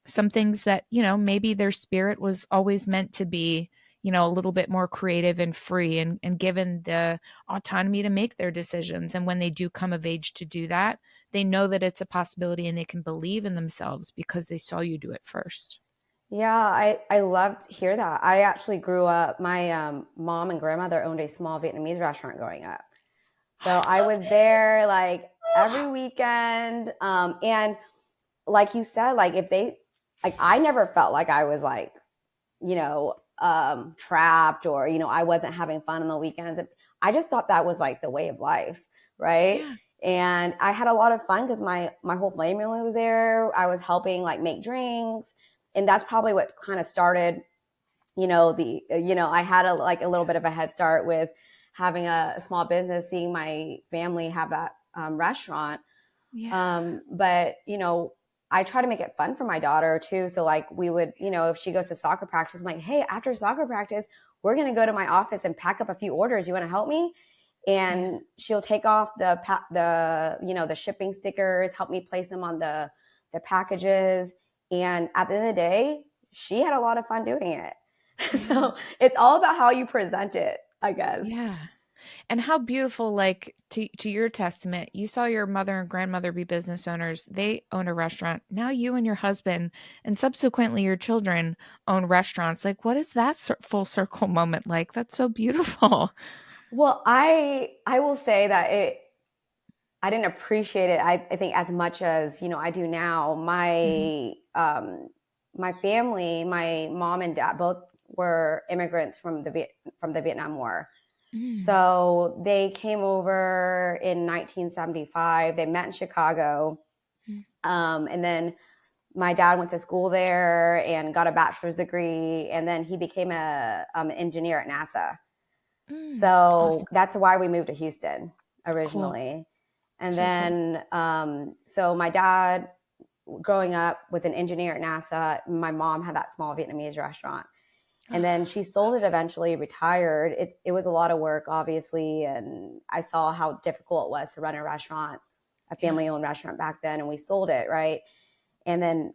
some things that, maybe their spirit was always meant to be, a little bit more creative and free, and given the autonomy to make their decisions. And when they do come of age to do that, they know that it's a possibility and they can believe in themselves because they saw you do it first. Yeah, I love to hear that. I actually grew up, my mom and grandmother owned a small Vietnamese restaurant growing up. So I was there like every weekend. And like you said, like I never felt like I was like, trapped, or, I wasn't having fun on the weekends. I just thought that was like the way of life. Right. Yeah. And I had a lot of fun because my whole family was there. I was helping like make drinks. And that's probably what kind of started, I had a little bit of a head start with having a small business, seeing my family have that restaurant. Yeah. But, I try to make it fun for my daughter too. So like we would, if she goes to soccer practice, I'm like, hey, after soccer practice, we're going to go to my office and pack up a few orders. You want to help me? And she'll take off the shipping stickers, help me place them on the packages. And at the end of the day, she had a lot of fun doing it. So it's all about how you present it, I guess. Yeah. And how beautiful, like to your testament, you saw your mother and grandmother be business owners. They own a restaurant. Now you and your husband and subsequently your children own restaurants. Like, what is that full circle moment like? That's so beautiful. Well, I will say that I didn't appreciate it. I think as much as, I do now. My family, my mom and dad both were immigrants from the Vietnam War. So they came over in 1975. They met in Chicago. And then my dad went to school there and got a bachelor's degree. And then he became an engineer at NASA. So Awesome. that's why we moved to Houston originally. Cool. And So cool. then, so my dad, growing up, was an engineer at NASA. My mom had that small Vietnamese restaurant. And then she sold it eventually, retired. It was a lot of work, obviously. And I saw how difficult it was to run a restaurant, a family-owned restaurant back then. And we sold it, right? And then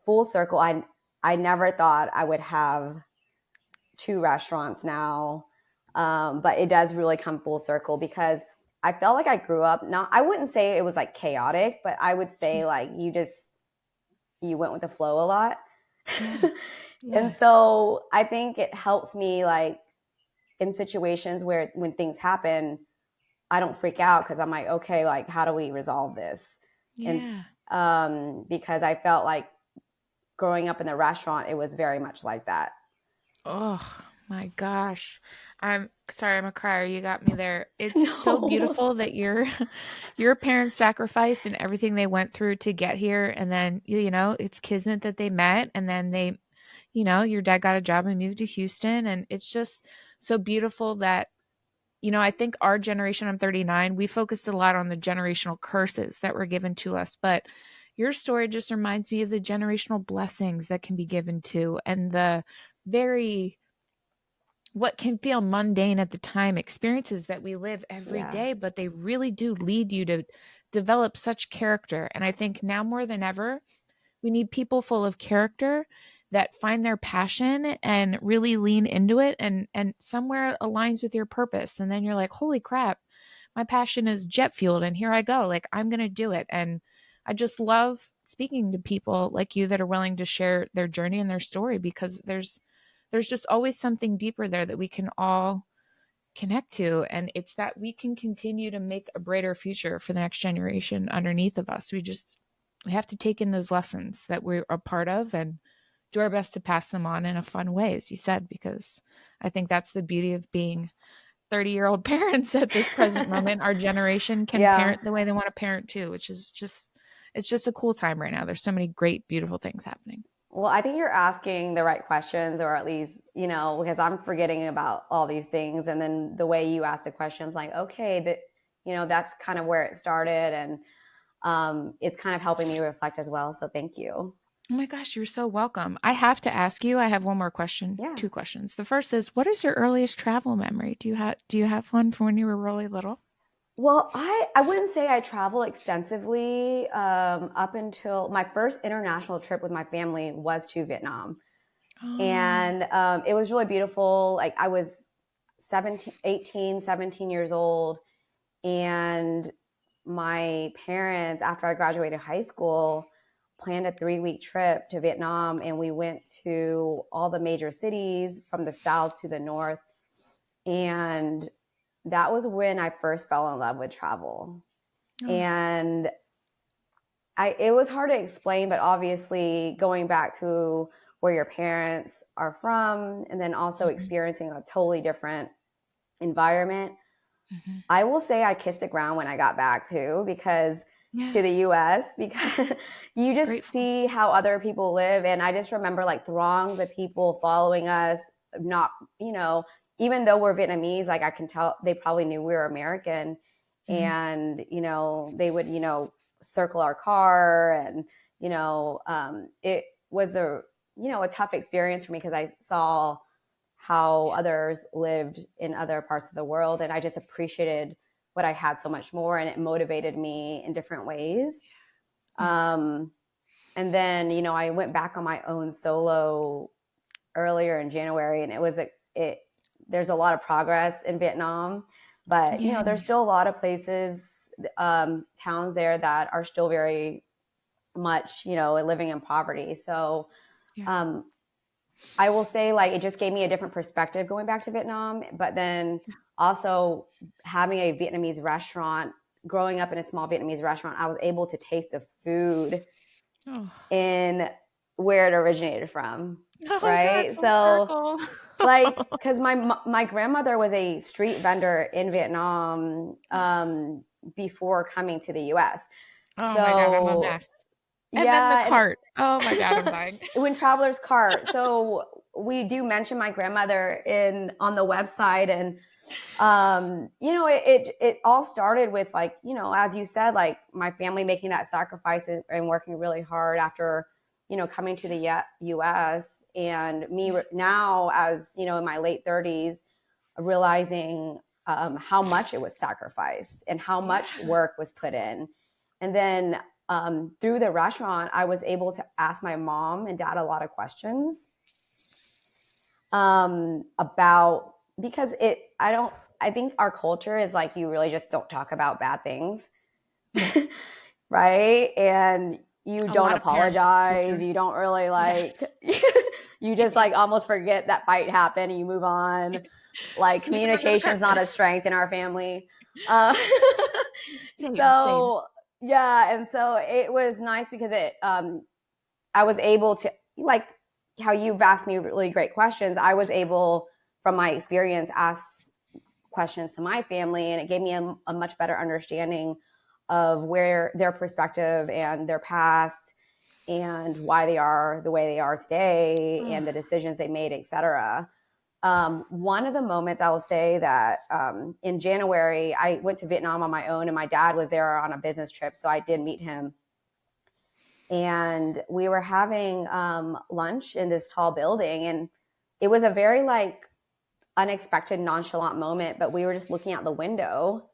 full circle, I never thought I would have 2 restaurants now. But it does really come full circle because I felt like I grew up, I wouldn't say it was like chaotic, but I would say like you went with the flow a lot. Yeah. And so I think it helps me like in situations where when things happen, I don't freak out because I'm like, okay, like how do we resolve this? And Yeah. because I felt like growing up in the restaurant, it was very much like that. Oh my gosh. I'm sorry, I'm a crier. You got me there. It's so No. beautiful that your parents sacrificed and everything they went through to get here. And then, it's kismet that they met. And then your dad got a job and moved to Houston. And it's just so beautiful that, I think our generation, I'm 39, we focused a lot on the generational curses that were given to us. But your story just reminds me of the generational blessings that can be given to and the very what can feel mundane at the time experiences that we live every Yeah. day, but they really do lead you to develop such character. And I think now more than ever, we need people full of character that find their passion and really lean into it and somewhere aligns with your purpose. And then you're like, holy crap, my passion is jet fueled and here I go. Like I'm going to do it. And I just love speaking to people like you that are willing to share their journey and their story because there's just always something deeper there that we can all connect to. And it's that we can continue to make a brighter future for the next generation underneath of us. We have to take in those lessons that we're a part of and do our best to pass them on in a fun way, as you said, because I think that's the beauty of being 30-year-old parents at this present moment. Our generation can Yeah. parent the way they want to parent too, which is it's just a cool time right now. There's so many great, beautiful things happening. Well, I think you're asking the right questions, or at least, because I'm forgetting about all these things. And then the way you ask the questions, like, okay, that's kind of where it started. And it's kind of helping me reflect as well. So thank you. Oh my gosh, you're so welcome. I have to ask you, I have one more question, Yeah. 2 questions. The first is, what is your earliest travel memory? Do you have one from when you were really little? Well, I wouldn't say I travel extensively up until my first international trip with my family was to Vietnam. Oh. And it was really beautiful. Like I was 17, 18, 17 years old. And my parents, after I graduated high school, planned a 3-week trip to Vietnam. And we went to all the major cities from the south to the north. And that was when I first fell in love with travel. Oh. And it was hard to explain, but obviously going back to where your parents are from and then also Mhm. experiencing a totally different environment. Mhm. I will say I kissed the ground when I got back too, because Yeah, to the US, because you just grateful. see how other people live. And I just remember like throngs of people following us, not, even though we're Vietnamese, like I can tell they probably knew we were American. Mhm. And, they would, circle our car. And, it was a tough experience for me because I saw how others lived in other parts of the world. And I just appreciated what I had so much more. And it motivated me in different ways. Oh. Um, and then, I went back on my own solo earlier in January, and there's a lot of progress in Vietnam, but, Yeah. there's still a lot of places, towns there that are still very much, living in poverty. So, Yeah. um, I will say like it just gave me a different perspective going back to Vietnam, but then also having a Vietnamese restaurant, growing up in a small Vietnamese restaurant, I was able to taste the food Oh. in where it originated from, Oh my god, right? full So circle. like because my grandmother was a street vendor in Vietnam before coming to the US. Oh my god, I'm a So mess. And then the yeah, and cart. Oh my god, I'm dying. when travelers cart. So we do mention my grandmother on the website, and it all started with, like, as you said, like my family making that sacrifice and working really hard after, coming to the US, and me now, as in my late 30s, realizing how much it was sacrificed and how much work was put in. And then through the restaurant, I was able to ask my mom and dad a lot of questions about, because I think our culture is like, you really just don't talk about bad things, right? And you don't apologize. You don't really you just like almost forget that fight happened and you move on. Like, communication is not a strength in our family. Same. Yeah. And so it was nice because I was able to, like how you've asked me really great questions, I was able, from my experience, ask questions to my family, and it gave me a much better understanding of where their perspective and their past and why they are the way they are today and the decisions they made, etc. One of the moments, I will say that in January, I went to Vietnam on my own, and my dad was there on a business trip, so I did meet him. And we were having lunch in this tall building, and it was a very unexpected, nonchalant moment, but we were just looking out the window,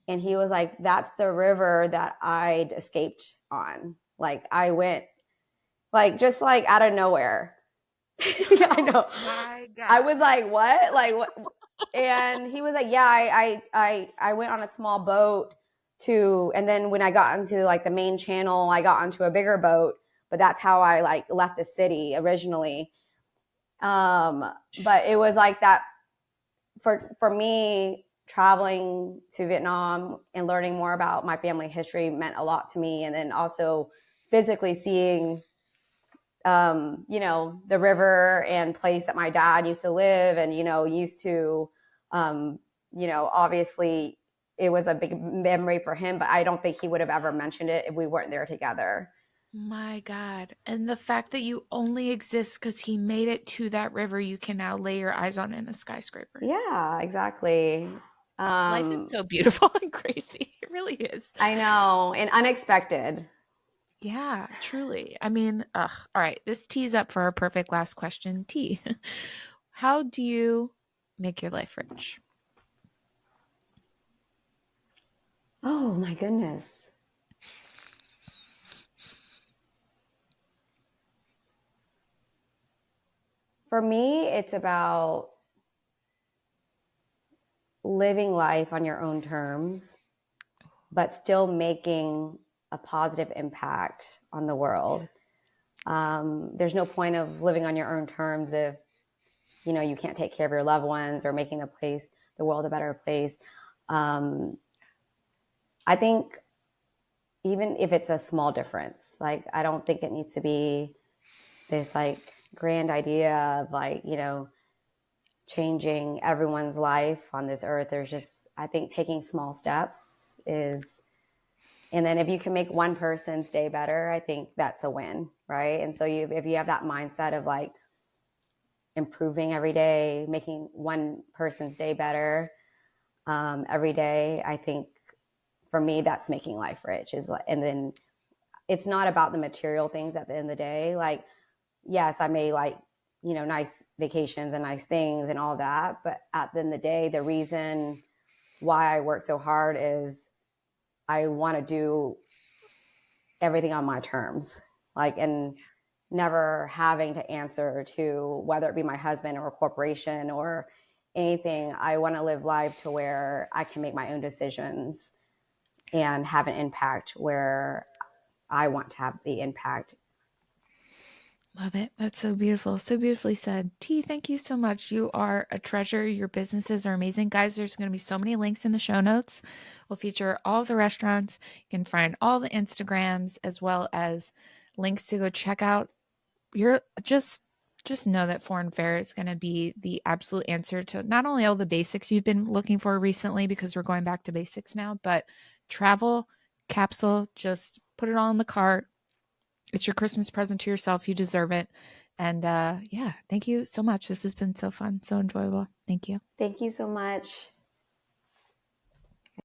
and he was like, "That's the river that I'd escaped on." Like, I went just out of nowhere. Yeah, I know. Oh my God. I was like, "What?" Like, what? And he was like, "Yeah, I went on a small boat and then when I got into the main channel, I got onto a bigger boat, but that's how I left the city originally." But it was like that for me. Traveling to Vietnam and learning more about my family history meant a lot to me, and then also physically seeing the river and place that my dad used to live and, used to, obviously it was a big memory for him, but I don't think he would have ever mentioned it if we weren't there together. My God. And the fact that you only exist because he made it to that river you can now lay your eyes on in a skyscraper. Yeah, exactly. Life is so beautiful and crazy. It really is. I know. And unexpected. Yeah, truly. I mean, all right. This tees up for our perfect last question. T, how do you make your life rich? Oh my goodness. For me, it's about living life on your own terms, but still making a positive impact on the world. There's no point of living on your own terms if, you can't take care of your loved ones or making the world a better place. I think even if it's a small difference, I don't think it needs to be this grand idea of changing everyone's life on this earth. There's just, I think, taking small steps is, and then if you can make one person's day better, I think that's a win, right? And so if you have that mindset of improving every day, making one person's day better every day, I think for me, that's making life rich. And then it's not about the material things at the end of the day. Yes, I may nice vacations and nice things and all that, but at the end of the day, the reason why I work so hard is I want to do everything on my terms, and never having to answer to whether it be my husband or a corporation or anything. I want to live life to where I can make my own decisions and have an impact where I want to have the impact. Love it. That's so beautiful. So beautifully said. T, thank you so much. You are a treasure. Your businesses are amazing. Guys, there's going to be so many links in the show notes. We'll feature all of the restaurants. You can find all the Instagrams as well as links to go check out. You're just know that foreign fare is going to be the absolute answer to not only all the basics you've been looking for recently, because we're going back to basics now, but travel, capsule, just put it all in the cart. It's your Christmas present to yourself. You deserve it. And yeah, thank you so much. This has been so fun, so enjoyable. Thank you. Thank you so much.